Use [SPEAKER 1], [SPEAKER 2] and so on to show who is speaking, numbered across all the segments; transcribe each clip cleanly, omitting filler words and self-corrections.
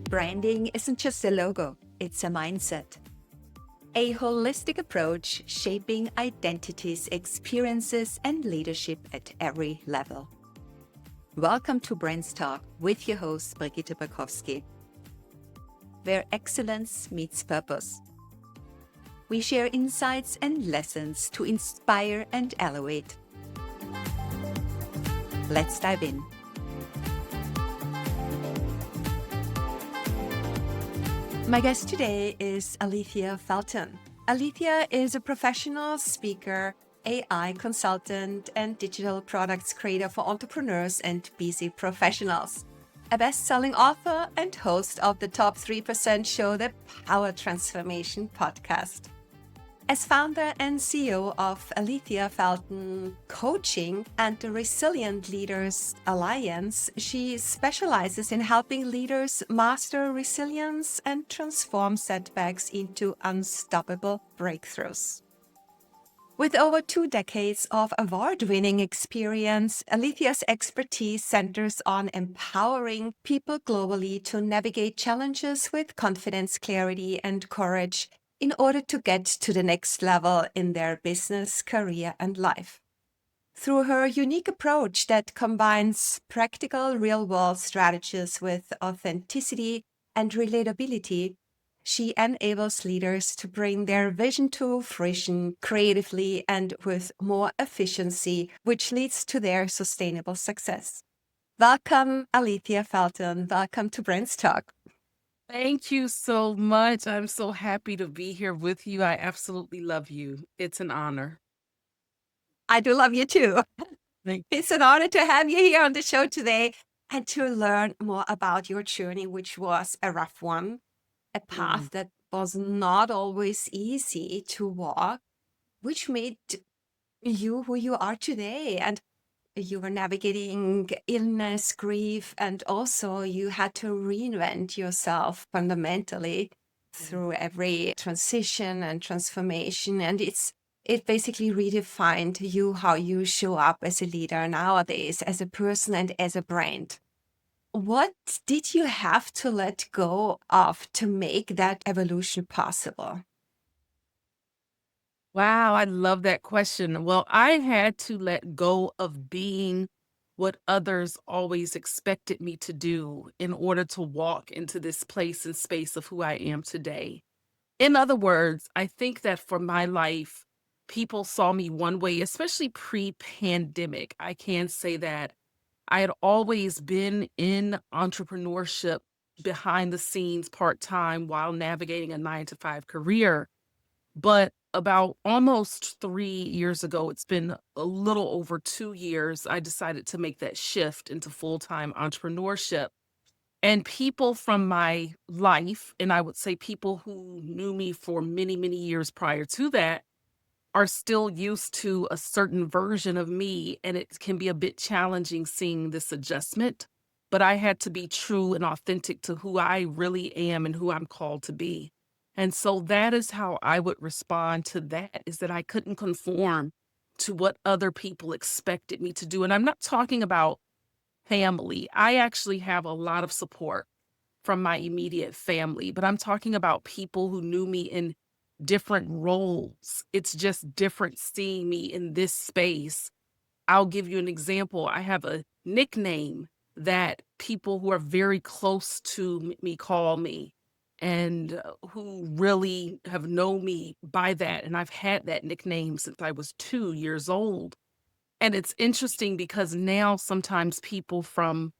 [SPEAKER 1] Branding isn't just a logo, it's a mindset. A holistic approach shaping identities, experiences, and leadership at every level. Welcome to BrandsTalk with your host, Brigitte Barkowski, where excellence meets purpose. We share insights and lessons to inspire and elevate. Let's dive in. My guest today is Alethea Felton. Alethea is a professional speaker, AI consultant, and digital products creator for entrepreneurs and busy professionals. A best-selling author and host of the Top 3% show, the Power Transformation podcast. As founder and CEO of Alethea Felton Coaching and the Resilient Leaders Alliance, she specializes in helping leaders master resilience and transform setbacks into unstoppable breakthroughs. With over 2 decades of award-winning experience, Alethea's expertise centers on empowering people globally to navigate challenges with confidence, clarity, and courage in order to get to the next level in their business, career, and life. Through her unique approach that combines practical real-world strategies with authenticity and relatability, she enables leaders to bring their vision to fruition creatively and with more efficiency, which leads to their sustainable success. Welcome, Alethea Felton. Welcome to BrandsTalk.
[SPEAKER 2] Thank you so much. I'm so happy to be here with you. I absolutely love you. It's an honor.
[SPEAKER 1] I do love you too.
[SPEAKER 2] Thank
[SPEAKER 1] It's an honor to have you here on the show today and to learn more about your journey, which was a rough one, a path that was not always easy to walk, which made you who you are today. And you were navigating illness, grief, and also you had to reinvent yourself fundamentally through every transition and transformation. And it basically redefined you, how you show up as a leader nowadays, as a person and as a brand. What did you have to let go of to make that evolution possible?
[SPEAKER 2] Wow, I love that question. Well, I had to let go of being what others always expected me to do in order to walk into this place and space of who I am today. In other words, I think that for my life, people saw me one way, especially pre-pandemic. I can say that I had always been in entrepreneurship behind the scenes part-time while navigating a 9-to-5 career. But about almost 3 years ago, it's been a little over 2 years, I decided to make that shift into full-time entrepreneurship. And people from my life, and I would say people who knew me for many, many years prior to that, are still used to a certain version of me. And it can be a bit challenging seeing this adjustment. But I had to be true and authentic to who I really am and who I'm called to be. And so that is how I would respond to that, is that I couldn't conform to what other people expected me to do. And I'm not talking about family. I actually have a lot of support from my immediate family, but I'm talking about people who knew me in different roles. It's just different seeing me in this space. I'll give you an example. I have a nickname that people who are very close to me call me and who really have known me by that. And I've had that nickname since I was 2 years old. And it's interesting because now sometimes people from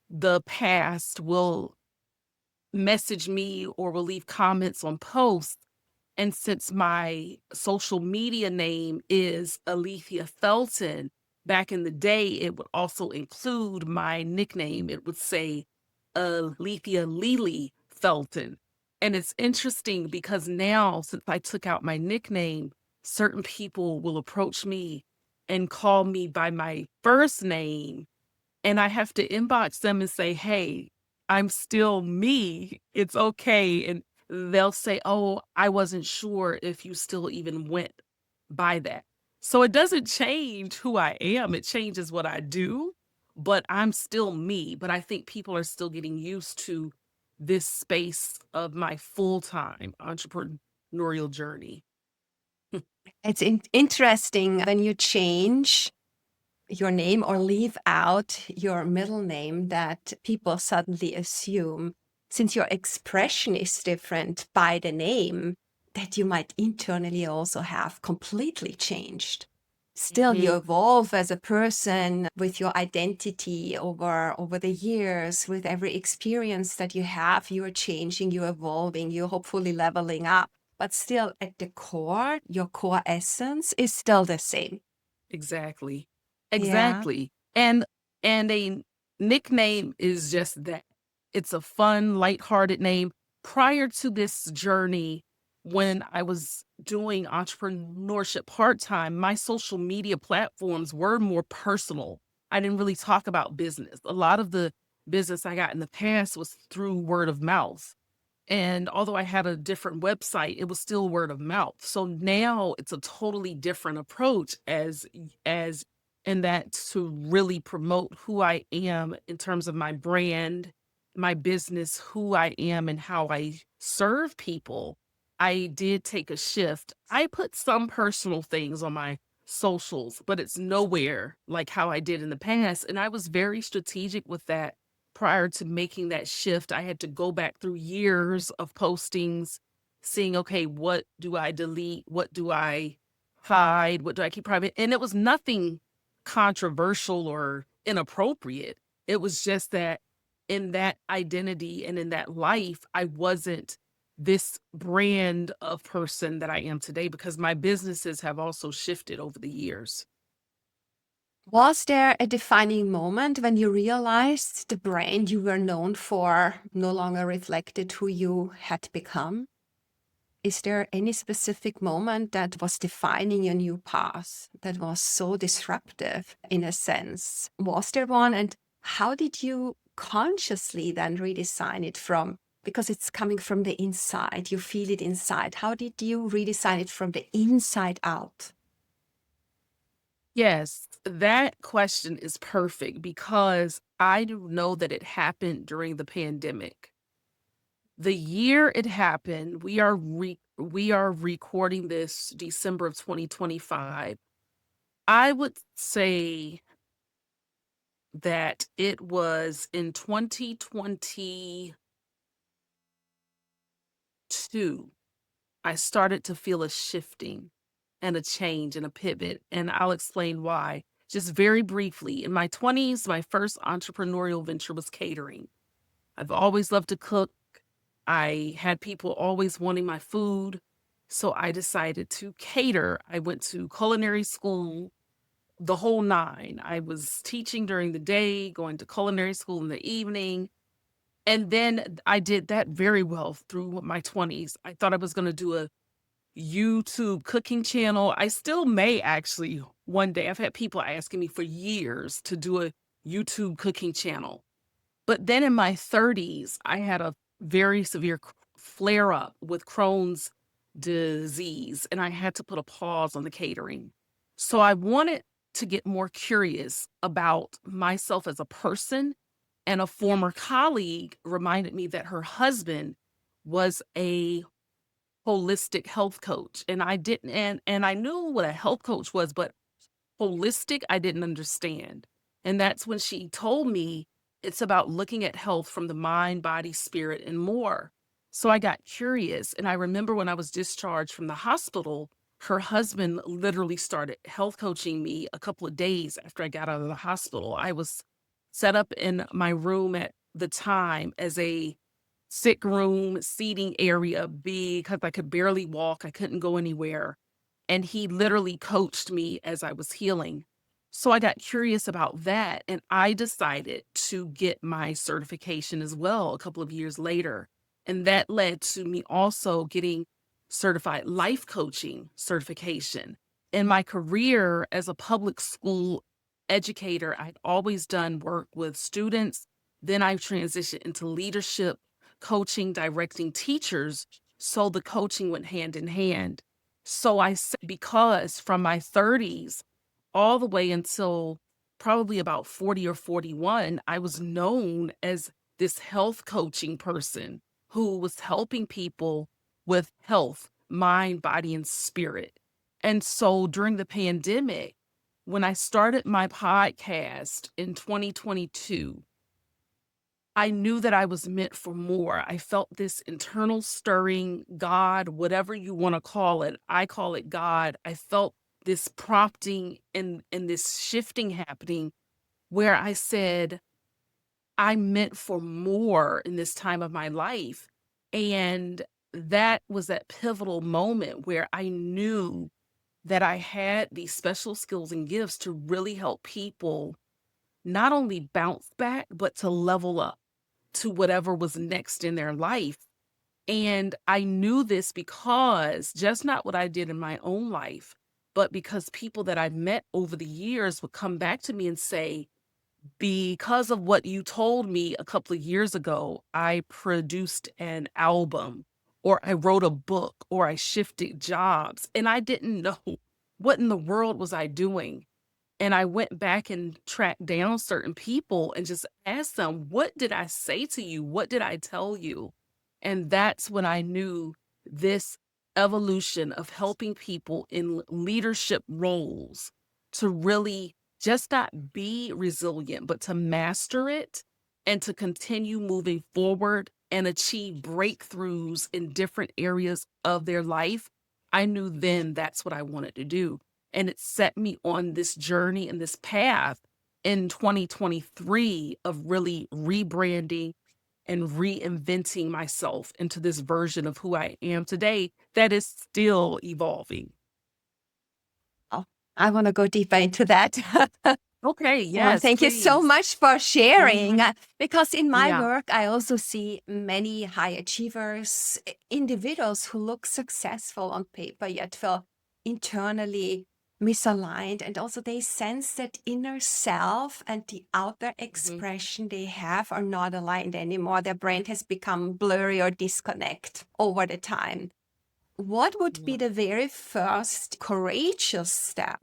[SPEAKER 2] the past will message me or will leave comments on posts. And since my social media name is Alethea Felton, back in the day, it would also include my nickname. It would say Alethea Lily Felton. And it's interesting because now, since I took out my nickname, certain people will approach me and call me by my first name. And I have to inbox them and say, hey, I'm still me. It's okay. And they'll say, oh, I wasn't sure if you still even went by that. So it doesn't change who I am. It changes what I do, but I'm still me. But I think people are still getting used to this space of my full-time entrepreneurial journey.
[SPEAKER 1] It's interesting when you change your name or leave out your middle name that people suddenly assume, since your expression is different by the name, that you might internally also have completely changed. Still, you
[SPEAKER 2] Mhm.
[SPEAKER 1] evolve as a person with your identity over the years. With every experience that you have, you are changing, you're evolving, you're hopefully leveling up. But still, at the core, your core essence is still the same.
[SPEAKER 2] Exactly.
[SPEAKER 1] Yeah.
[SPEAKER 2] Exactly. And a nickname is just that. It's a fun, lighthearted name. Prior to this journey, when I was doing entrepreneurship part-time, my social media platforms were more personal. I didn't really talk about business. A lot of the business I got in the past was through word of mouth. And although I had a different website, it was still word of mouth. So now it's a totally different approach as in that to really promote who I am in terms of my brand, my business, who I am and how I serve people. I did take a shift. I put some personal things on my socials, but it's nowhere like how I did in the past. And I was very strategic with that. Prior to making that shift, I had to go back through years of postings, seeing, okay, what do I delete? What do I hide? What do I keep private? And it was nothing controversial or inappropriate. It was just that in that identity and in that life, I wasn't this brand of person that I am today because my businesses have also shifted over the years.
[SPEAKER 1] Was there a defining moment when you realized the brand you were known for no longer reflected who you had become? Is there any specific moment that was defining your new path that was so disruptive in a sense? Was there one? And how did you consciously then redesign it from, because it's coming from the inside, you feel it inside. How did you redesign it from the inside out?
[SPEAKER 2] Yes, that question is perfect because I do know that it happened during the pandemic. The year it happened, we are recording this December of 2025. I would say that it was in 2022 I started to feel a shifting and a change and a pivot, and I'll explain why. Just very briefly, in my 20s, my first entrepreneurial venture was catering. I've always loved to cook. I had people always wanting my food. So I decided to cater. I went to culinary school, the whole nine. I was teaching during the day, going to culinary school in the evening. And then I did that very well through my 20s. I thought I was going to do a YouTube cooking channel. I still may actually one day. I've had people asking me for years to do a YouTube cooking channel. But then in my 30s, I had a very severe flare up with Crohn's disease, and I had to put a pause on the catering. So I wanted to get more curious about myself as a person. And a former colleague reminded me that her husband was a holistic health coach. And I didn't, and I knew what a health coach was, but holistic, I didn't understand. And that's when she told me it's about looking at health from the mind, body, spirit, and more. So I got curious. And I remember when I was discharged from the hospital, her husband literally started health coaching me a couple of days after I got out of the hospital. I was set up in my room at the time as a sick room seating area because I could barely walk. I couldn't go anywhere. And he literally coached me as I was healing. So I got curious about that and I decided to get my certification as well a couple of years later. And that led to me also getting certified life coaching certification. In my career as a public school educator, I'd always done work with students. Then I transitioned into leadership, coaching, directing teachers. So the coaching went hand in hand. So I say because from my 30s all the way until probably about 40 or 41, I was known as this health coaching person who was helping people with health, mind, body, and spirit. And so during the pandemic, when I started my podcast in 2022, I knew that I was meant for more. I felt this internal stirring, God, whatever you want to call it. I call it God. I felt this prompting and this shifting happening where I said, I'm meant for more in this time of my life. And that was that pivotal moment where I knew that I had these special skills and gifts to really help people not only bounce back, but to level up to whatever was next in their life. And I knew this because just not what I did in my own life, but because people that I met over the years would come back to me and say, because of what you told me a couple of years ago, I produced an album, or I wrote a book, or I shifted jobs, and I didn't know what in the world was I doing. And I went back and tracked down certain people and just asked them, what did I say to you? What did I tell you? And that's when I knew this evolution of helping people in leadership roles to really just not be resilient, but to master it and to continue moving forward and achieve breakthroughs in different areas of their life. I knew then that's what I wanted to do. And it set me on this journey and this path in 2023 of really rebranding and reinventing myself into this version of who I am today that is still evolving.
[SPEAKER 1] Oh, I want to go deeper into that.
[SPEAKER 2] Okay,
[SPEAKER 1] Well,
[SPEAKER 2] yes,
[SPEAKER 1] thank you so
[SPEAKER 2] please.
[SPEAKER 1] much for sharing.
[SPEAKER 2] Mhm.
[SPEAKER 1] Because in my
[SPEAKER 2] Yeah.
[SPEAKER 1] work, I also see many high achievers, individuals who look successful on paper, yet feel internally misaligned. And also, they sense that inner self and the outer
[SPEAKER 2] Mhm.
[SPEAKER 1] expression they have are not aligned anymore. Their brain has become blurry or disconnect over the time. What would be
[SPEAKER 2] Yeah.
[SPEAKER 1] the very first courageous step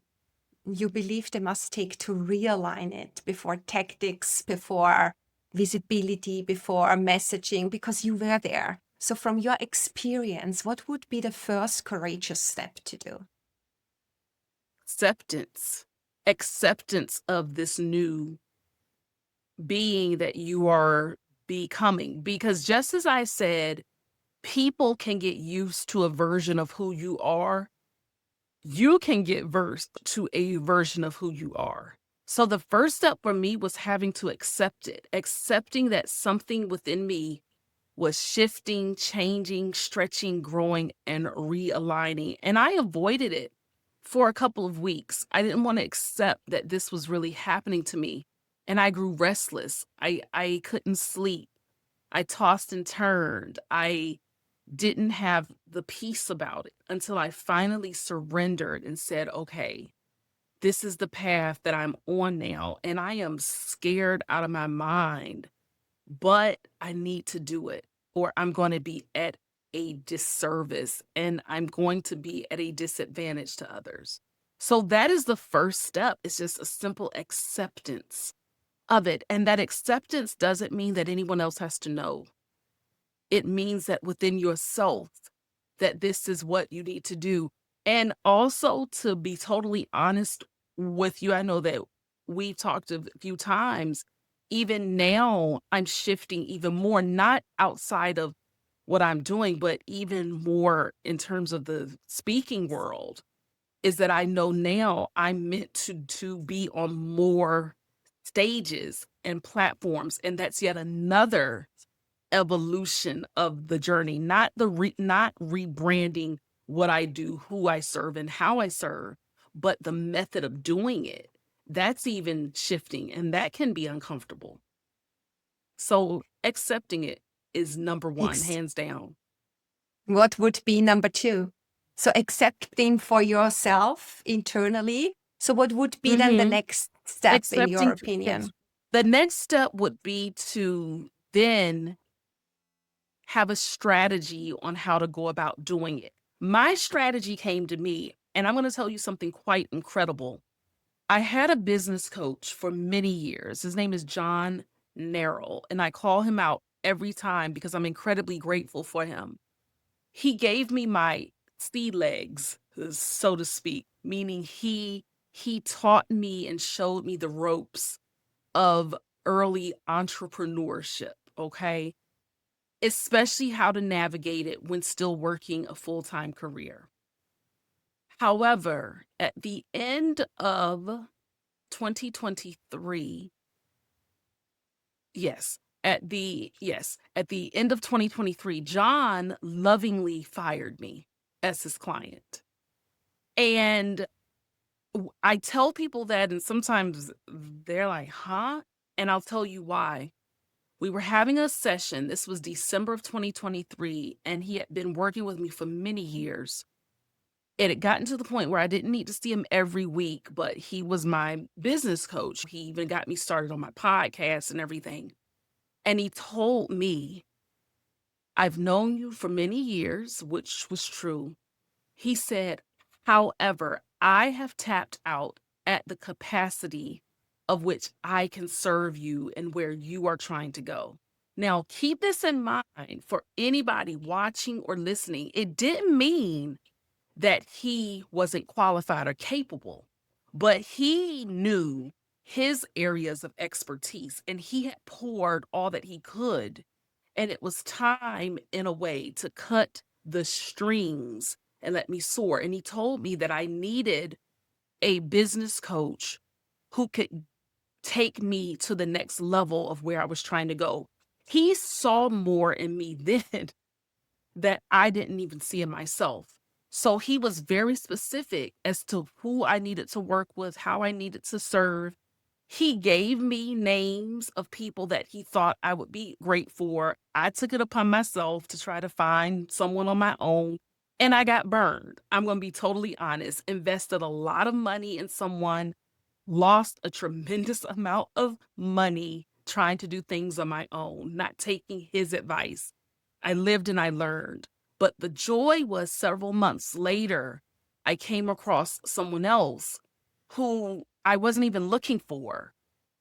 [SPEAKER 1] you believe they must take to realign it before tactics, before visibility, before messaging, because you were there? So, from your experience, what would be the first courageous step to do?
[SPEAKER 2] Acceptance. Acceptance of this new being that you are becoming. Because just as I said, people can get used to a version of who you are. You can get versed to a version of who you are. So the first step for me was having to accept it, accepting that something within me was shifting, changing, stretching, growing, and realigning. And I avoided it for a couple of weeks. I didn't want to accept that this was really happening to me. And I grew restless. I couldn't sleep. I tossed and turned. I didn't have the peace about it until I finally surrendered and said, okay, this is the path that I'm on now. And I am scared out of my mind, but I need to do it or I'm going to be at a disservice and I'm going to be at a disadvantage to others. So that is the first step. It's just a simple acceptance of it. And that acceptance doesn't mean that anyone else has to know. It means that within yourself, that this is what you need to do. And also to be totally honest with you, I know that we've talked a few times. Even now, I'm shifting even more, not outside of what I'm doing, but even more in terms of the speaking world, is that I know now I'm meant to be on more stages and platforms. And that's yet another evolution of the journey, not rebranding what I do, who I serve, and how I serve, but the method of doing it. That's even shifting, and that can be uncomfortable. So accepting it is number one,
[SPEAKER 1] Ex-
[SPEAKER 2] hands down.
[SPEAKER 1] what would be number two? So, accepting for yourself internally. So, what would be then the
[SPEAKER 2] Hmm.
[SPEAKER 1] next step, in your
[SPEAKER 2] Accepting, yes.
[SPEAKER 1] opinion?
[SPEAKER 2] The next step would be to then have a strategy on how to go about doing it. My strategy came to me, and I'm going to tell you something quite incredible. I had a business coach for many years. His name is John narrow. And I call him out every time because I'm incredibly grateful for him. He gave me my sea legs, so to speak, meaning he taught me and showed me the ropes of early entrepreneurship, okay? Especially how to navigate it when still working a full-time career. However, at the end of 2023, at the end of 2023, John lovingly fired me as his client. And I tell people that, and sometimes they're like, huh? And I'll tell you why. We were having a session. This was December of 2023, and he had been working with me for many years. It had gotten to the point where I didn't need to see him every week, but he was my business coach. He even got me started on my podcast and everything. And he told me, I've known you for many years, which was true. He said, however, I have tapped out at the capacity of which I can serve you and where you are trying to go. Now, keep this in mind for anybody watching or listening. It didn't mean that he wasn't qualified or capable, but he knew his areas of expertise and he had poured all that he could. And it was time, in a way, to cut the strings and let me soar. And he told me that I needed a business coach who could take me to the next level of where I was trying to go. He saw more in me then that I didn't even see in myself. So he was very specific as to who I needed to work with, how I needed to serve. He gave me names of people that he thought I would be great for. I took it upon myself to try to find someone on my own, and I got burned. I'm going to be totally honest. Invested a lot of money in someone, lost a tremendous amount of money trying to do things on my own, not taking his advice. I lived and I learned. But the joy was several months later, I came across someone else who I wasn't even looking for.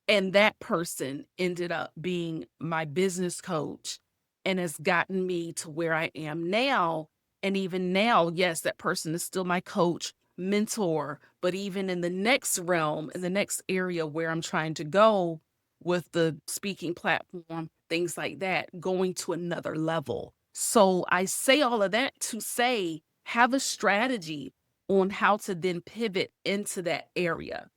[SPEAKER 2] And that person ended up being my business coach and has gotten me to where I am now. And even now, yes, that person is still my coach, mentor, but even in the next realm, in the next area where I'm trying to go with the speaking platform, things like that, going to another level. So I say all of that to say, have a strategy on how to then pivot into that area.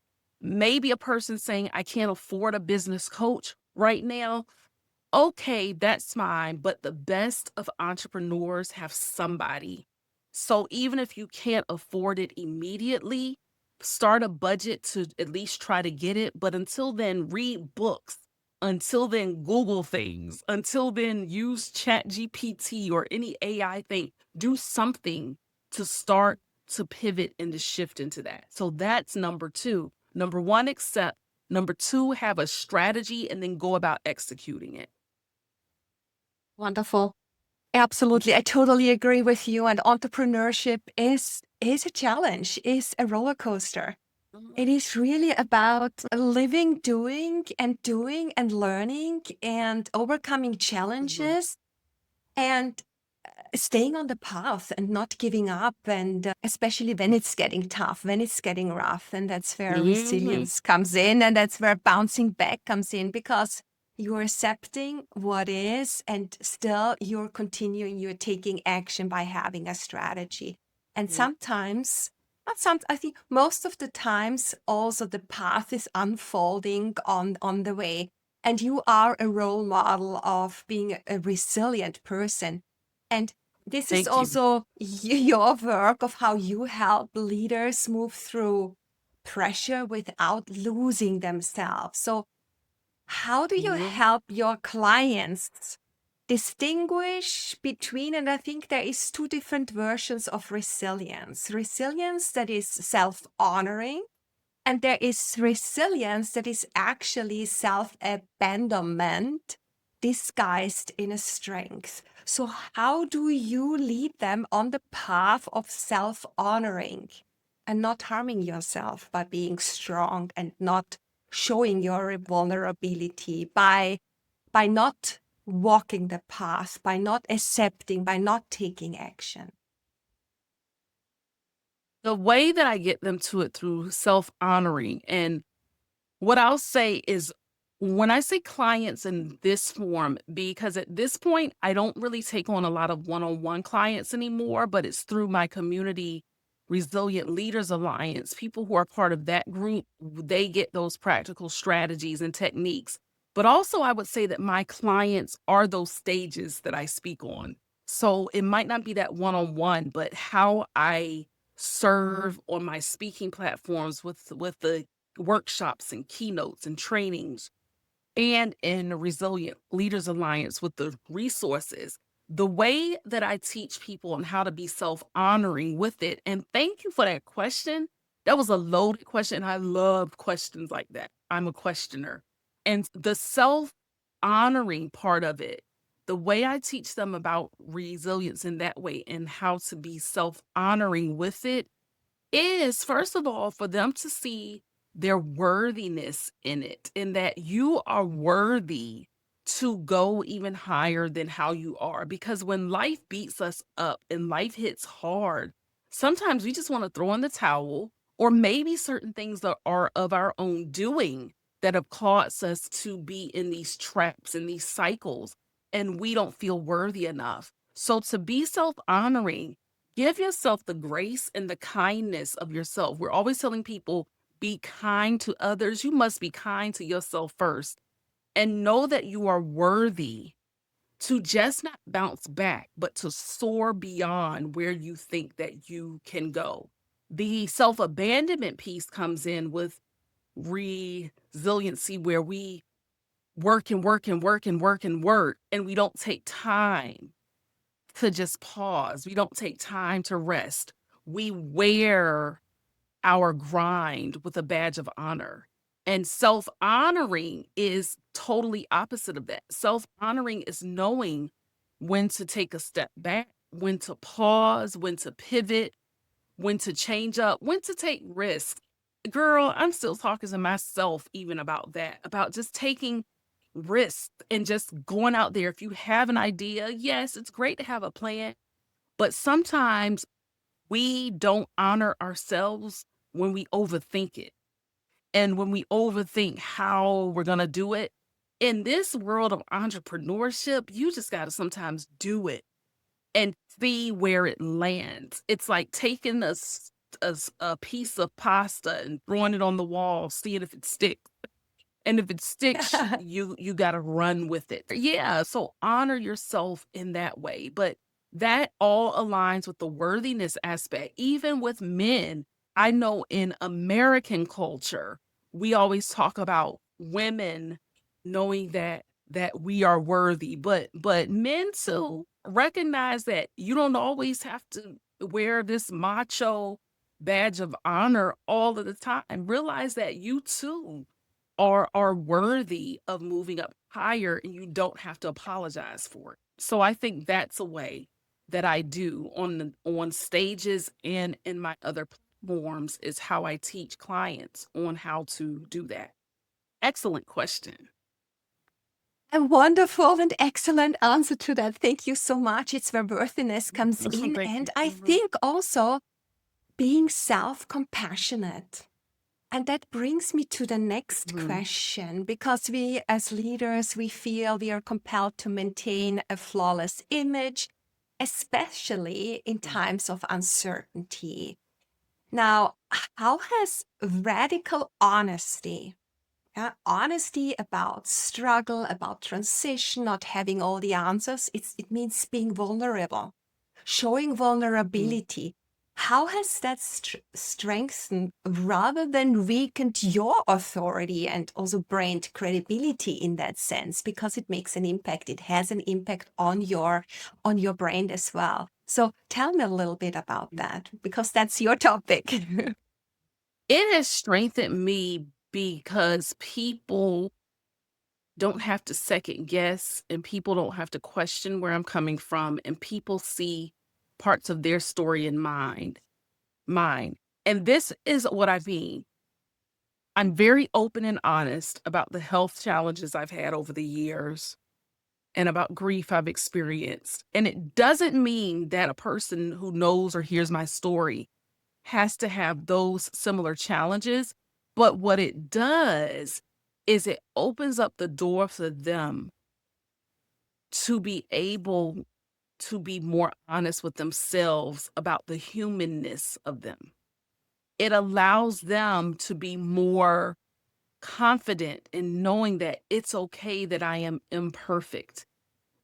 [SPEAKER 2] Maybe a person saying, I can't afford a business coach right now. Okay, that's fine. But the best of entrepreneurs have somebody. So even if you can't afford it immediately, start a budget to at least try to get it. But until then, read books. Until then, Google things. Until then, use ChatGPT or any AI thing. Do something to start to pivot and to shift into that. So that's number two. Number one, accept. Number two, have a strategy and then go about executing it.
[SPEAKER 1] Wonderful. Absolutely. I totally agree with you. And entrepreneurship is a challenge, is a roller coaster. It is really about living, doing and learning and overcoming challenges and staying on the path and not giving up. And especially when it's getting tough, when it's getting rough. And that's where
[SPEAKER 2] Mhm.
[SPEAKER 1] resilience comes in. And that's where bouncing back comes in, because you're accepting what is and still you're continuing, you're taking action by having a strategy. And
[SPEAKER 2] Mhm.
[SPEAKER 1] sometimes, not some, I think most of the times also the path is unfolding on the way. And you are a role model of being a resilient person. And this is
[SPEAKER 2] Thank you.
[SPEAKER 1] also your work of how you help leaders move through pressure without losing themselves. So how do you
[SPEAKER 2] Mhm.
[SPEAKER 1] help your clients distinguish between, and I think there is two different versions of resilience. Resilience that is self-honoring, and there is resilience that is actually self-abandonment disguised in a strength. So how do you lead them on the path of self-honoring and not harming yourself by being strong and not showing your vulnerability, by by not walking the path, by not accepting, by not taking action?
[SPEAKER 2] The way that I get them to it through self-honoring, and what I'll say is, when I say clients in this form, because at this point, I don't really take on a lot of one-on-one clients anymore, but it's through my community Resilient Leaders Alliance. People who are part of that group, they get those practical strategies and techniques. But also, I would say that my clients are those stages that I speak on. So it might not be that one-on-one, but how I serve on my speaking platforms with the workshops and keynotes and trainings, and in the Resilient Leaders Alliance with the resources. The way that I teach people on how to be self-honoring with it, and thank you for that question. That was a loaded question. I love questions like that. I'm a questioner. And the self-honoring part of it, the way I teach them about resilience in that way and how to be self-honoring with it is, first of all, for them to see their worthiness in it, in that you are worthy to go even higher than how you are. Because when life beats us up and life hits hard, sometimes we just want to throw in the towel, or maybe certain things that are of our own doing that have caused us to be in these traps and these cycles, and we don't feel worthy enough. So to be self honoring, give yourself the grace and the kindness of yourself. We're always telling people, be kind to others. You must be kind to yourself first, and know that you are worthy to just not bounce back, but to soar beyond where you think that you can go. The self-abandonment piece comes in with resiliency, where we work and work and work and work and work, and we don't take time to just pause. We don't take time to rest. We wear our grind with a badge of honor. And self honoring is totally opposite of that. Self honoring is knowing when to take a step back, when to pause, when to pivot, when to change up, when to take risks. Girl, I'm still talking to myself even about that, about just taking risks and just going out there. If you have an idea, yes, it's great to have a plan, but sometimes we don't honor ourselves when we overthink it. And when we overthink how we're going to do it, in this world of entrepreneurship, you just got to sometimes do it and see where it lands. It's like taking a piece of pasta and throwing it on the wall, seeing if it sticks. And if it sticks, you got to run with it. Yeah, so honor yourself in that way. But that all aligns with the worthiness aspect. Even with men, I know in American culture, we always talk about women knowing that we are worthy, but men too recognize that you don't always have to wear this macho badge of honor all of the time. Realize that you too are worthy of moving up higher, and you don't have to apologize for it. So I think that's a way that I do on stages and in my other platforms, is how I teach clients on how to do that. Excellent question.
[SPEAKER 1] A wonderful and excellent answer to that. Thank you so much. It's where worthiness comes in.
[SPEAKER 2] Thank
[SPEAKER 1] And
[SPEAKER 2] you.
[SPEAKER 1] I think also being self-compassionate. And that brings me to the next
[SPEAKER 2] Mhm.
[SPEAKER 1] question, because we as leaders, we feel we are compelled to maintain a flawless image, especially in times of uncertainty. Now, how has radical honesty, honesty about struggle, about transition, not having all the answers, it means being vulnerable, showing
[SPEAKER 2] Mhm.
[SPEAKER 1] vulnerability. How has that strengthened rather than weakened your authority and also brand credibility in that sense? Because it makes an impact. It has an impact on your brand as well. So tell me a little bit about that, because that's your topic.
[SPEAKER 2] It has strengthened me because people don't have to second guess, and people don't have to question where I'm coming from, and people see parts of their story in mine. And this is what I mean. I'm very open and honest about the health challenges I've had over the years and about grief I've experienced. And it doesn't mean that a person who knows or hears my story has to have those similar challenges. But what it does is it opens up the door for them to be able to be more honest with themselves about the humanness of them. It allows them to be more confident in knowing that it's okay that I am imperfect,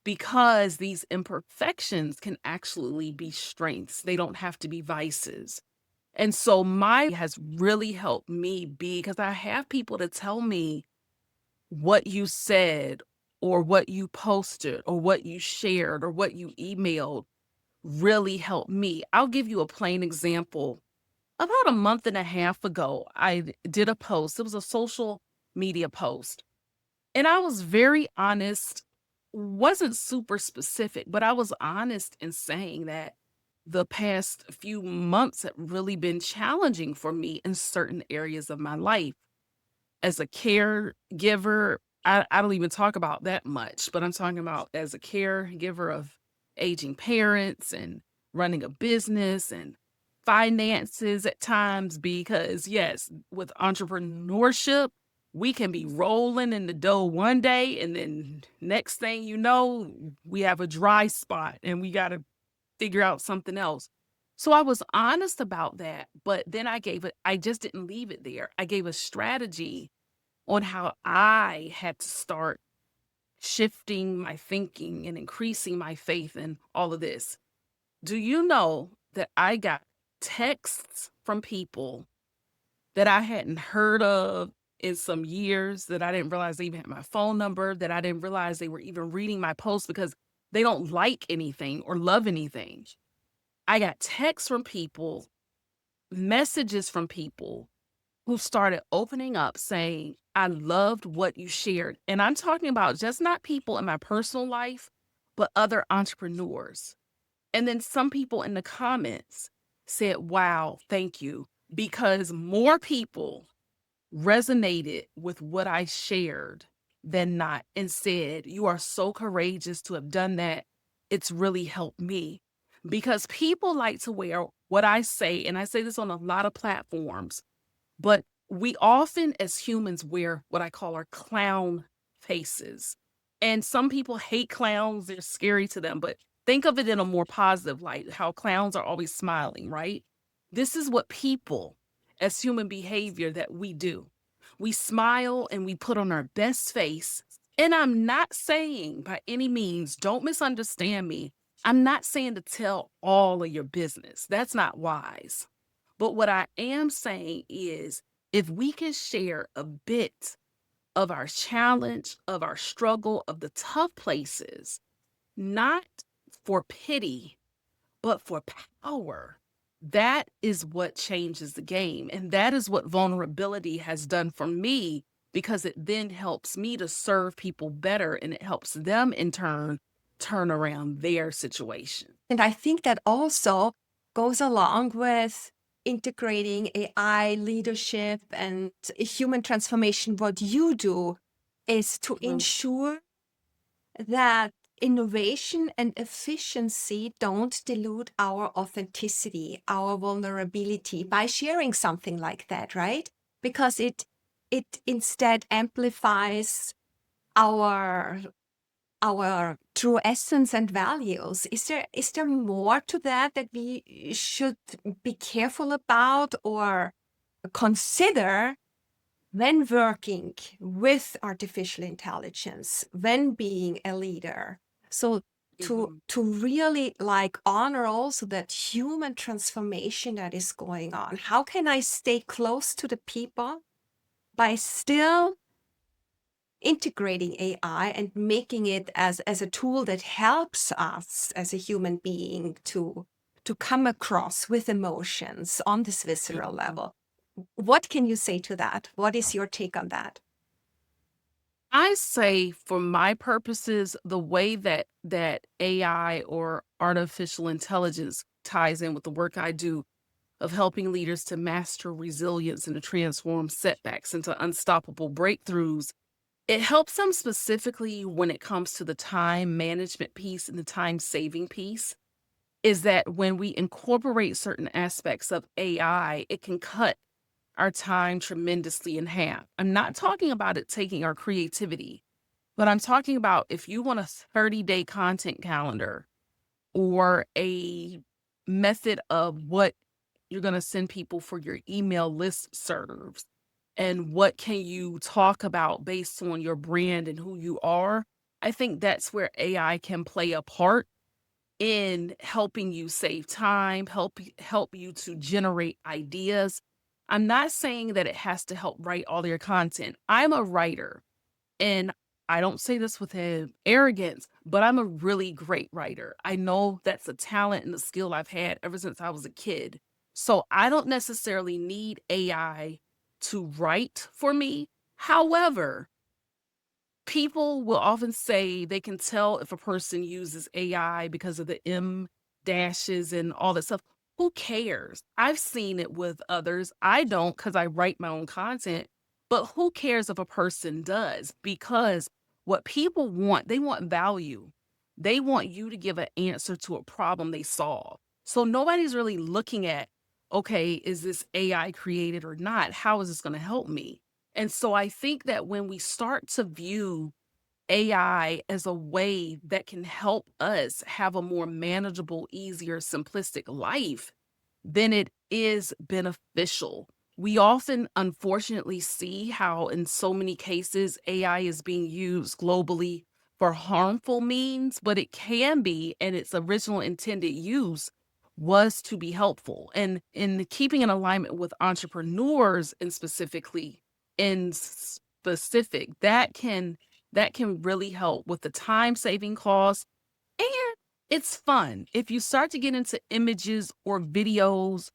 [SPEAKER 2] because these imperfections can actually be strengths. They don't have to be vices. And so my has really helped me be, because I have people to tell me what you said or what you posted or what you shared or what you emailed really helped me. I'll give you a plain example. About a month and a half ago, I did a post. It was a social media post. And I was very honest, wasn't super specific, but I was honest in saying that the past few months have really been challenging for me in certain areas of my life. As a caregiver, I don't even talk about that much, but I'm talking about as a caregiver of aging parents and running a business and finances at times, because yes, with entrepreneurship, we can be rolling in the dough one day and then next thing you know, we have a dry spot and we got to figure out something else. So I was honest about that, but then I just didn't leave it there. I gave a strategy on how I had to start shifting my thinking and increasing my faith in all of this. Do you know that I got texts from people that I hadn't heard of in some years, that I didn't realize they even had my phone number, that I didn't realize they were even reading my posts because they don't like anything or love anything? I got texts from people, messages from people who started opening up saying, I loved what you shared. And I'm talking about just not people in my personal life, but other entrepreneurs. And then some people in the comments said, wow, thank you, because more people resonated with what I shared than not and said, you are so courageous to have done that. It's really helped me. Because people like to wear what I say, and I say this on a lot of platforms, but we often as humans wear what I call our clown faces. And some people hate clowns, they're scary to them, but think of it in a more positive light, how clowns are always smiling, right? This is what people, as human behavior, that we do. We smile and we put on our best face. And I'm not saying by any means, don't misunderstand me, I'm not saying to tell all of your business. That's not wise. But what I am saying is, if we can share a bit of our challenge, of our struggle, of the tough places, not for pity, but for power, that is what changes the game. And that is what vulnerability has done for me, because it then helps me to serve people better and it helps them in turn around their situation.
[SPEAKER 1] And I think that also goes along with integrating AI leadership and human transformation. What you do is to ensure that innovation and efficiency don't dilute our authenticity, our vulnerability by sharing something like that, right? Because it instead amplifies our true essence and values. Is there more to that we should be careful about or consider when working with artificial intelligence, when being a leader? So to really like honor also that human transformation that is going on. How can I stay close to the people by still integrating AI and making it as a tool that helps us as a human being to come across with emotions on this visceral level? What can you say to that? What is your take on that?
[SPEAKER 2] I say, for my purposes, the way that AI or artificial intelligence ties in with the work I do, of helping leaders to master resilience and to transform setbacks into unstoppable breakthroughs. It helps them specifically when it comes to the time management piece and the time saving piece. Is that when we incorporate certain aspects of AI, it can cut our time tremendously in half. I'm not talking about it taking our creativity, but I'm talking about if you want a 30-day content calendar or a method of what you're going to send people for your email list serves and what can you talk about based on your brand and who you are. I think that's where AI can play a part in helping you save time, help you to generate ideas. I'm not saying that it has to help write all your content. I'm a writer, and I don't say this with arrogance, but I'm a really great writer. I know that's a talent and a skill I've had ever since I was a kid. So I don't necessarily need AI to write for me. However, people will often say they can tell if a person uses AI because of the M dashes and all that stuff. Who cares? I've seen it with others. I don't because I write my own content, but who cares if a person does? Because what people want, they want value. They want you to give an answer to a problem they solve. So nobody's really looking at, okay, is this AI created or not? How is this going to help me? And so I think that when we start to view AI as a way that can help us have a more manageable, easier, simplistic life, then it is beneficial. We often, unfortunately, see how, in so many cases, AI is being used globally for harmful means, but it can be, and its original intended use was to be helpful. And in keeping in alignment with entrepreneurs, and specifically, in specific, that can really help with the time saving costs, and it's fun. If you start to get into images or videos,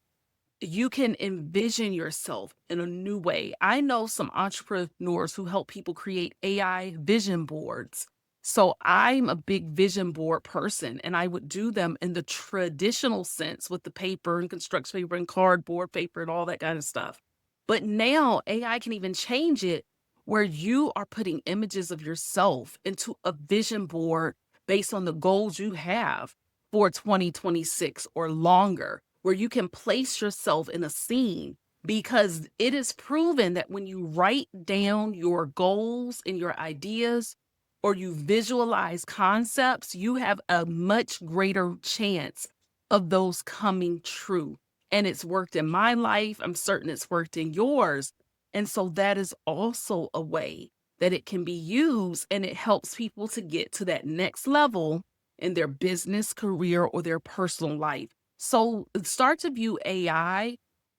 [SPEAKER 2] you can envision yourself in a new way. I know some entrepreneurs who help people create AI vision boards. So I'm a big vision board person, and I would do them in the traditional sense with the paper and construction paper and cardboard paper and all that kind of stuff. But now AI can even change it where you are putting images of yourself into a vision board based on the goals you have for 2026 or longer, where you can place yourself in a scene, because it is proven that when you write down your goals and your ideas or you visualize concepts, you have a much greater chance of those coming true. And it's worked in my life. I'm certain it's worked in yours. And so that is also a way that it can be used, and it helps people to get to that next level in their business, career, or their personal life. So start to view AI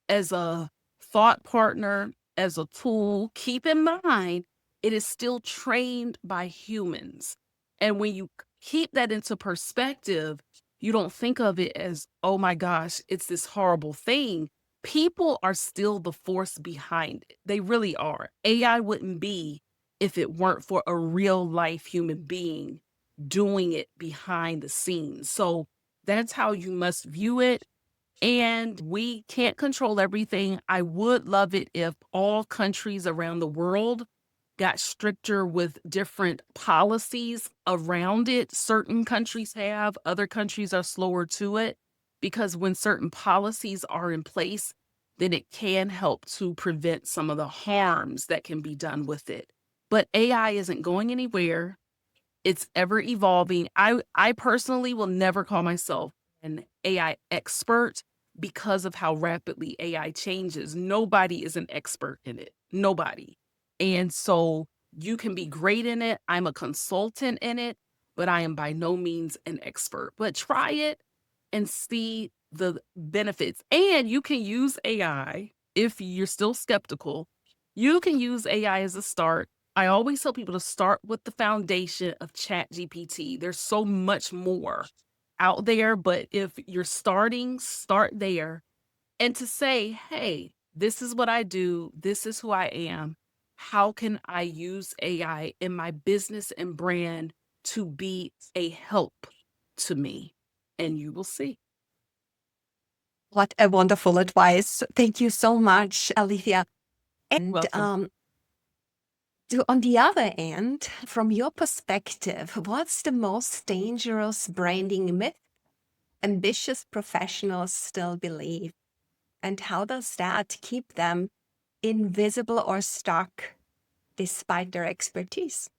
[SPEAKER 2] as a thought partner, as a tool. Keep in mind, it is still trained by humans. And when you keep that into perspective, you don't think of it as, oh my gosh, it's this horrible thing. People are still the force behind it. They really are. AI wouldn't be if it weren't for a real life human being doing it behind the scenes. So that's how you must view it. And we can't control everything. I would love it if all countries around the world got stricter with different policies around it. Certain countries have, other countries are slower to it, because when certain policies are in place, then it can help to prevent some of the harms that can be done with it. But AI isn't going anywhere. It's ever evolving. I personally will never call myself an AI expert because of how rapidly AI changes. Nobody is an expert in it. Nobody. And so you can be great in it. I'm a consultant in it, but I am by no means an expert. But try it and see the benefits. And you can use AI if you're still skeptical. You can use AI as a start. I always tell people to start with the foundation of ChatGPT. There's so much more out there, but if you're starting, start there. And to say, hey, this is what I do, this is who I am. How can I use AI in my business and brand to be a help to me? And you will see.
[SPEAKER 1] What a wonderful advice. Thank you so much, Alethea. And
[SPEAKER 2] Welcome.
[SPEAKER 1] on the other end, from your perspective, what's the most dangerous branding myth ambitious professionals still believe? And how does that keep them invisible or stuck despite their expertise?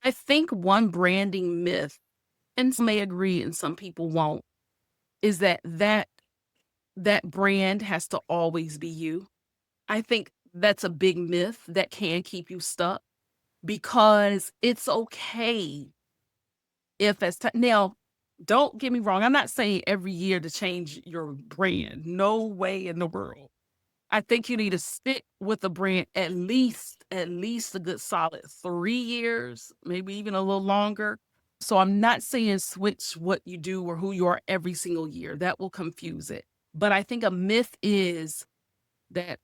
[SPEAKER 2] I think one branding myth, and some may agree and some people won't, is that brand has to always be you. I think that's a big myth that can keep you stuck because it's okay if as time. Now, don't get me wrong. I'm not saying every year to change your brand. No way in the world. I think you need to stick with the brand at least a good solid 3 years, maybe even a little longer. So I'm not saying switch what you do or who you are every single year. That will confuse it. But I think a myth is that,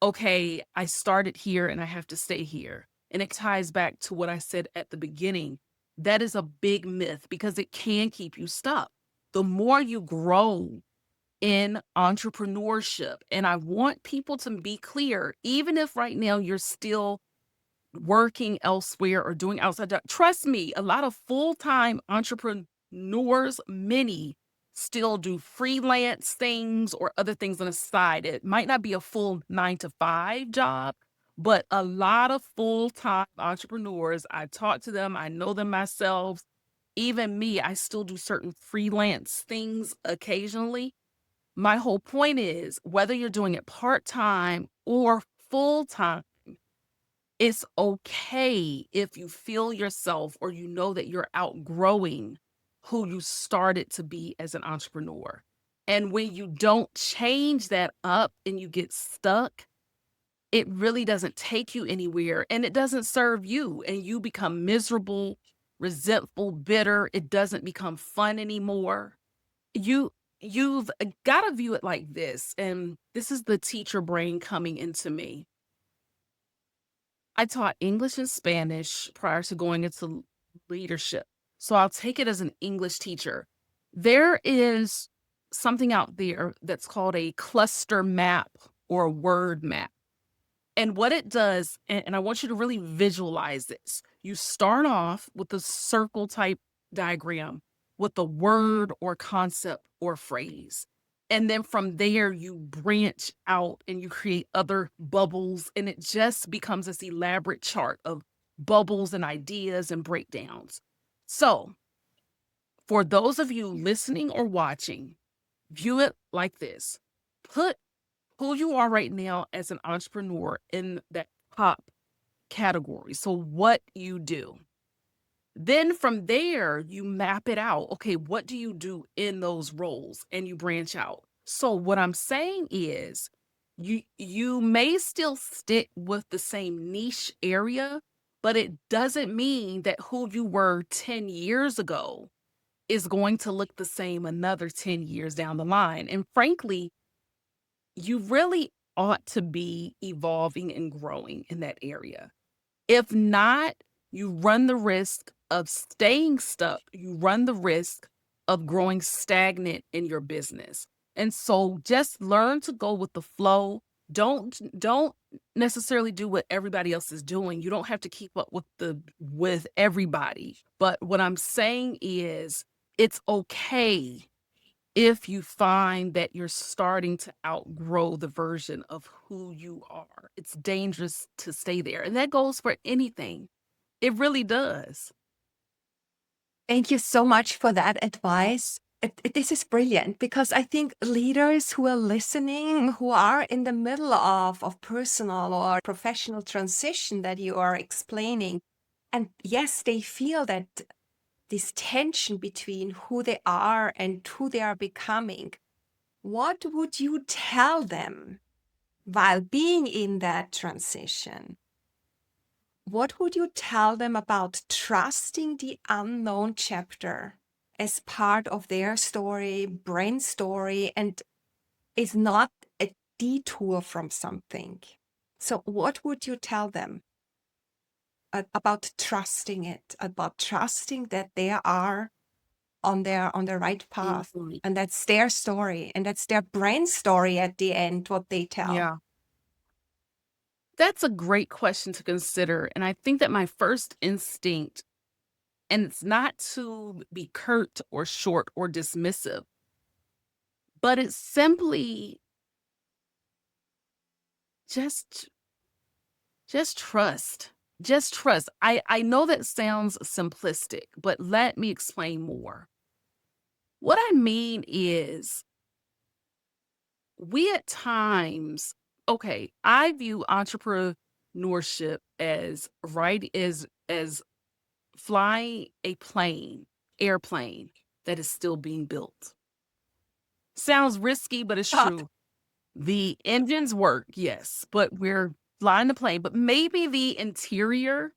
[SPEAKER 2] okay, I started here and I have to stay here. And it ties back to what I said at the beginning. That is a big myth because it can keep you stuck. The more you grow in entrepreneurship, and I want people to be clear, even if right now you're still working elsewhere or doing outside job, trust me, a lot of full-time entrepreneurs, many still do freelance things or other things on the side. It might not be a full 9 to 5 job, but a lot of full-time entrepreneurs, I talk to them, I know them myself. Even me, I still do certain freelance things occasionally. My whole point is whether you're doing it part-time or full-time, it's okay if you feel yourself or you know that you're outgrowing who you started to be as an entrepreneur. And when you don't change that up and you get stuck, it really doesn't take you anywhere and it doesn't serve you. And you become miserable, resentful, bitter. It doesn't become fun anymore. You've got to view it like this. And this is the teacher brain coming into me. I taught English and Spanish prior to going into leadership. So I'll take it as an English teacher. There is something out there that's called a cluster map or a word map. And what it does, and I want you to really visualize this. You start off with a circle type diagram with a word or concept or phrase. And then from there, you branch out and you create other bubbles, and it just becomes this elaborate chart of bubbles and ideas and breakdowns. So, for those of you listening or watching, view it like this. Put who you are right now as an entrepreneur in that top category. So, what you do. Then from there, you map it out. Okay, what do you do in those roles? And you branch out. So, what I'm saying is, you may still stick with the same niche area, but it doesn't mean that who you were 10 years ago is going to look the same another 10 years down the line. And frankly, you really ought to be evolving and growing in that area. If not, you run the risk of staying stuck. You run the risk of growing stagnant in your business. And so just learn to go with the flow. Don't necessarily do what everybody else is doing. You don't have to keep up with everybody. But what I'm saying is it's okay if you find that you're starting to outgrow the version of who you are. It's dangerous to stay there. And that goes for anything. It really does.
[SPEAKER 1] Thank you so much for that advice. This is brilliant because I think leaders who are listening, who are in the middle of personal or professional transition that you are explaining, and yes, they feel that this tension between who they are and who they are becoming. What would you tell them while being in that transition? What would you tell them about trusting the unknown chapter as part of their story, brain story, and is not a detour from something? So, what would you tell them about trusting it, about trusting that they are on their right path.
[SPEAKER 2] Mhm.
[SPEAKER 1] And that's their story, and that's their brain story at the end, what they tell.
[SPEAKER 2] Yeah. That's a great question to consider. And I think that my first instinct, and it's not to be curt or short or dismissive, but it's simply just just trust. Just trust. I know that sounds simplistic, but let me explain more. What I mean is we at times, okay, I view entrepreneurship as as flying a airplane that is still being built. Sounds risky, but it's
[SPEAKER 1] God,
[SPEAKER 2] true. The engines work, yes, but we're flying the plane, but maybe the interior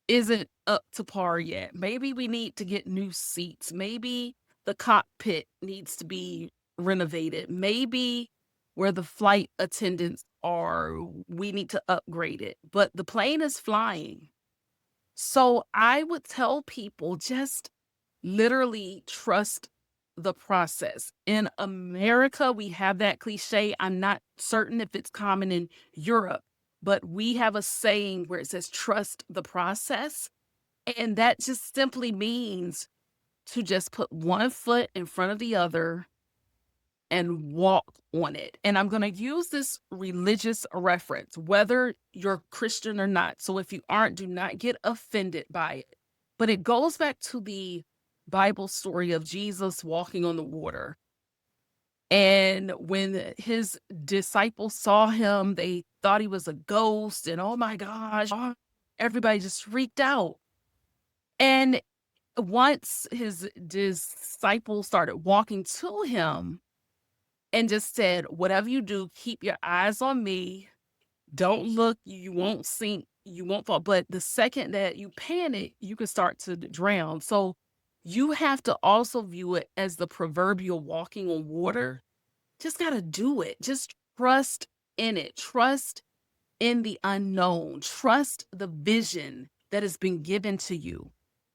[SPEAKER 2] isn't up to par yet. Maybe we need to get new seats. Maybe the cockpit needs to be renovated. Maybe where the flight attendants are, we need to upgrade it. But the plane is flying. So I would tell people just literally trust the process. In America, we have that cliche. I'm not certain if it's common in Europe, but we have a saying where it says trust the process. And that just simply means to just put one foot in front of the other and walk on it. And I'm going to use this religious reference, whether you're Christian or not. So if you aren't, do not get offended by it. But it goes back to the Bible story of Jesus walking on the water. And when his disciples saw him, they thought he was a ghost. And oh my gosh, everybody just freaked out. And once his disciples started walking to him, and just said, "Whatever you do, keep your eyes on me. Don't look, you won't sink, you won't fall." But the second that you panic, you can start to drown. So you have to also view it as the proverbial walking on water. Just got to do it. Just trust in it. Trust in the unknown. Trust the vision that has been given to you.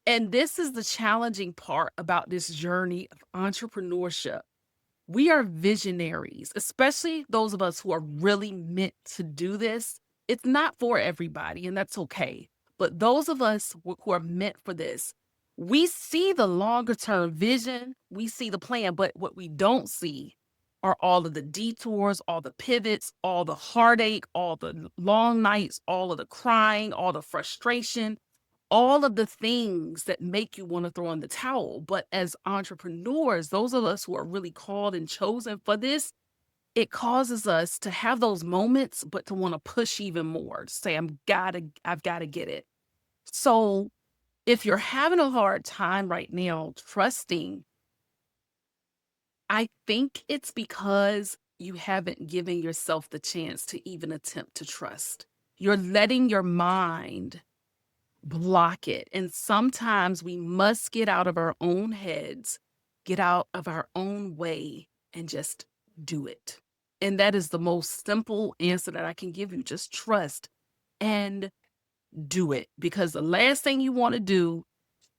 [SPEAKER 2] And this is the challenging part about this journey of entrepreneurship. We are visionaries, especially those of us who are really meant to do this. It's not for everybody, and that's okay. But those of us who are meant for this, we see the longer term vision, we see the plan, but what we don't see are all of the detours, all the pivots, all the heartache, all the long nights, all of the crying, all the frustration, all of the things that make you want to throw in the towel. But as entrepreneurs, those of us who are really called and chosen for this, it causes us to have those moments, but to want to push even more, to say, I've got to get it. So if you're having a hard time right now trusting, I think it's because you haven't given yourself the chance to even attempt to trust. You're letting your mind block it. And sometimes we must get out of our own heads, get out of our own way, and just do it. And that is the most simple answer that I can give you. Just trust and do it. Because the last thing you want to do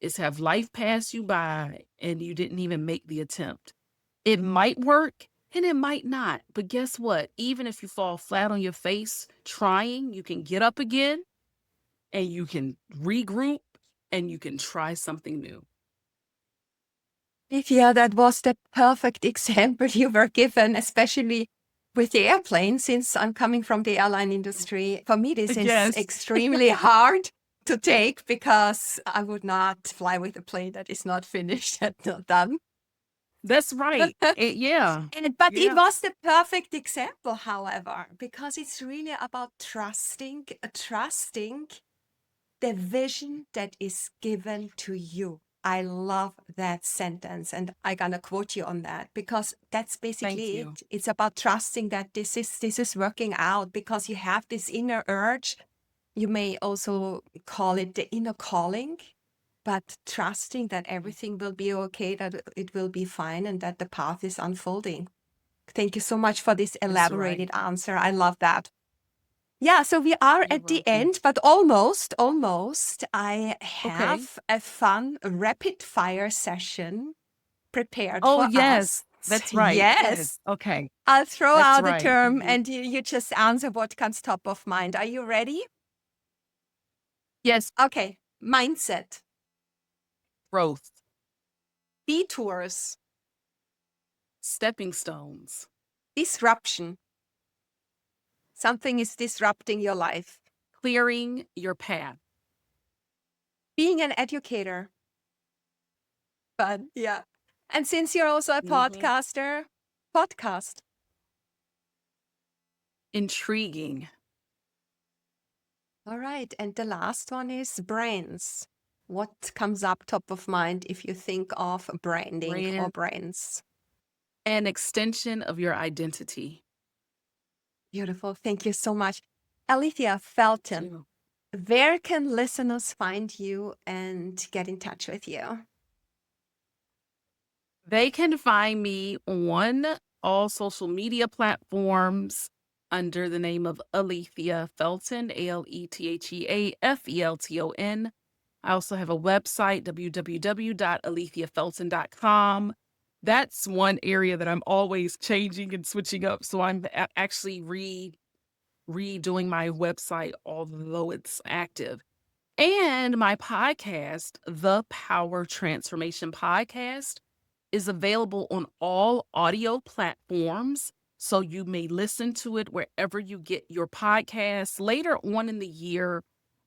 [SPEAKER 2] is have life pass you by and you didn't even make the attempt. It might work and it might not. But guess what? Even if you fall flat on your face trying, you can get up again and you can regroup and you can try something new.
[SPEAKER 1] Yeah, that was the perfect example you were given, especially with the airplane, since I'm coming from the airline industry. For me, this is
[SPEAKER 2] Yes,
[SPEAKER 1] extremely hard to take because I would not fly with a plane that is not finished and not done.
[SPEAKER 2] that's right. Yeah,
[SPEAKER 1] But it
[SPEAKER 2] yeah,
[SPEAKER 1] was the perfect example, however, because it's really about trusting the vision that is given to you. I love that sentence, and I'm gonna quote you on that because that's
[SPEAKER 2] thank
[SPEAKER 1] basically
[SPEAKER 2] you.
[SPEAKER 1] it. It's about trusting that this is working out because you have this inner urge. You may also call it the inner calling, but trusting that everything will be okay, that it will be fine, and that the path is unfolding. Thank you so much for this
[SPEAKER 2] That's right.
[SPEAKER 1] elaborated answer. I love that. Yeah, so we are
[SPEAKER 2] You're
[SPEAKER 1] at the
[SPEAKER 2] welcome.
[SPEAKER 1] end, but almost, almost. I
[SPEAKER 2] Okay.
[SPEAKER 1] have a fun rapid fire session prepared
[SPEAKER 2] Oh,
[SPEAKER 1] for
[SPEAKER 2] yes.
[SPEAKER 1] us.
[SPEAKER 2] That's right. Yes.
[SPEAKER 1] Yes.
[SPEAKER 2] Okay.
[SPEAKER 1] I'll throw
[SPEAKER 2] That's
[SPEAKER 1] out a
[SPEAKER 2] right.
[SPEAKER 1] term and you just answer what comes top of mind. Are you ready?
[SPEAKER 2] Yes.
[SPEAKER 1] Okay. Mindset,
[SPEAKER 2] Growth,
[SPEAKER 1] detours,
[SPEAKER 2] stepping stones,
[SPEAKER 1] disruption. Something is disrupting your life.
[SPEAKER 2] clearing your path.
[SPEAKER 1] Being an educator. Fun. Yeah. And since you're also a
[SPEAKER 2] Hmm.
[SPEAKER 1] podcaster, podcast.
[SPEAKER 2] Intriguing.
[SPEAKER 1] All right. And the last one is brands. What comes up top of mind if you think of branding or
[SPEAKER 2] Brand.
[SPEAKER 1] brands?
[SPEAKER 2] An extension of your identity.
[SPEAKER 1] Beautiful. Thank you so much. Alethea Felton,
[SPEAKER 2] Too.
[SPEAKER 1] where can listeners find you and get in touch with you?
[SPEAKER 2] They can find me on all social media platforms under the name of Alethea Felton, ALETHEA FELTON. I also have a website, www.aletheafelton.com. That's one area that I'm always changing and switching up. So I'm actually redoing my website, although it's active. And my podcast, The Power Transformation Podcast, is available on all audio platforms. So you may listen to it wherever you get your podcasts. Later on in the year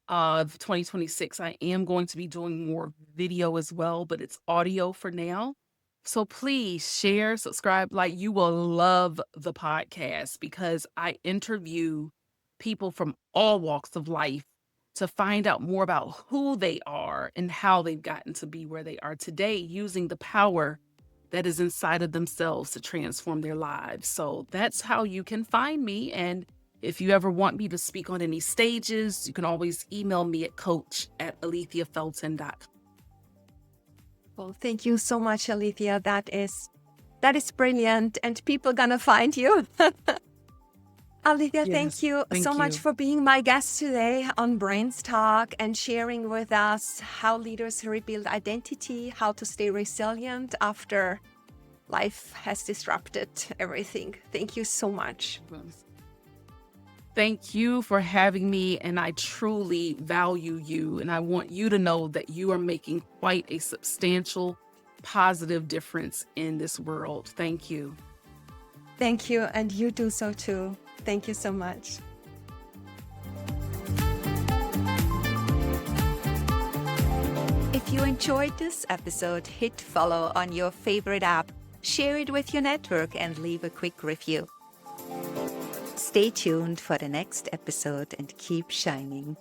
[SPEAKER 2] of 2026, I am going to be doing more video as well, but it's audio for now. So please share, subscribe, like you will love the podcast because I interview people from all walks of life to find out more about who they are and how they've gotten to be where they are today using the power that is inside of themselves to transform their lives. So that's how you can find me. And if you ever want me to speak on any stages, you can always email me at coach@aletheafelton.com.
[SPEAKER 1] Well, thank you so much, Alethea. That is brilliant, and people gonna find you. Alethea, thank
[SPEAKER 2] Yes,
[SPEAKER 1] you so
[SPEAKER 2] thank
[SPEAKER 1] much
[SPEAKER 2] you.
[SPEAKER 1] for being my guest today on BrandsTalk and sharing with us how leaders rebuild identity, how to stay resilient after life has disrupted everything. Thank you so much.
[SPEAKER 2] Thank you for having me, and I truly value you. And I want you to know that you are making quite a substantial positive difference in this world. Thank you.
[SPEAKER 1] Thank you, and you do so too. Thank you so much. If you enjoyed this episode, hit follow on your favorite app, share it with your network, and leave a quick review. Stay tuned for the next episode and keep shining.